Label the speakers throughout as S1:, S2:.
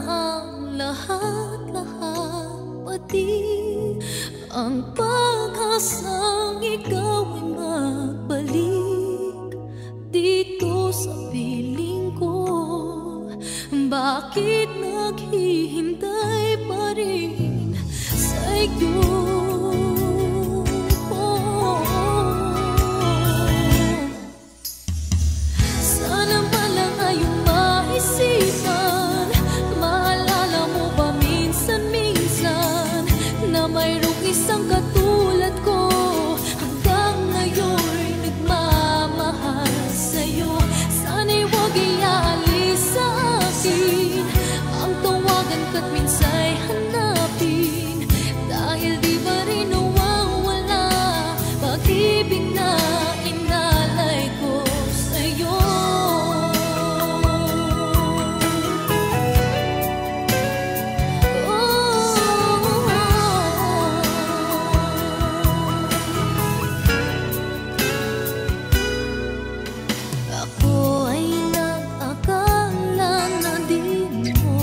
S1: ang lahat-lahat, pati ang pag-asang ikaw ay magbalik dito sa piling ko. Bakit naghihintay pa rin sa'yo? Sana palang ayong maisipan, maalala mo ba minsan-minsan na mayroong isang katulad ko hanggang ngayon'y nagmamahal sa'yo. Sana'y huwag ialis sa akin ang tawagan ka't minsa'y hanapin, dahil di ba rin nawawala pag-ibig na inalay ko sa'yo. Ako ay nag-akala na di mo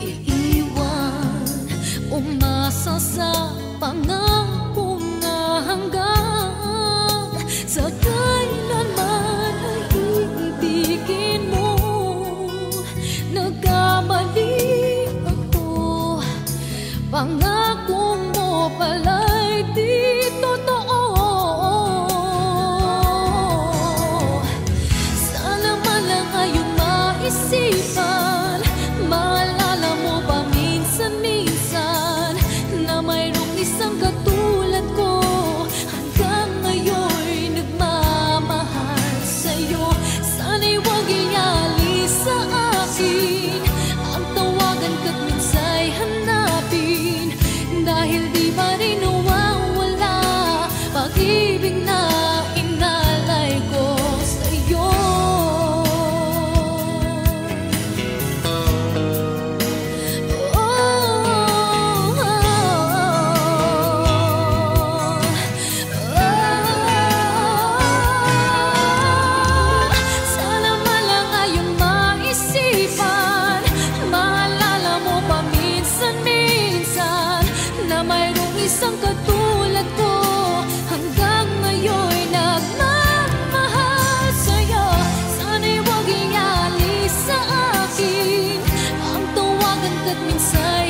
S1: iiwan, umasa sa pangako na hanggang sa kailanman ay iibigin mo. Nagkamali ako, pangako mo pala'y di totoo. Sana man lang ayong maisipan, maalala mo ba minsan-minsan na mayroong isang katulad ko hanggang ngayon'y nagmamahal sa'yo. Sana'y huwag ialis sa akin ang tawagan ka't minsa'y hanapin, dahil di ba rin nawawala pag-ibig na inalay ko sa'yo. Sana man lang ayong maisipan, maalala mo ba minsan-minsan na mayroong isang katulad ko hanggang ngayon'y nagmamahal sa'yo. Sana'y huwag ialis sa akin ang tawagan ka't minsa'y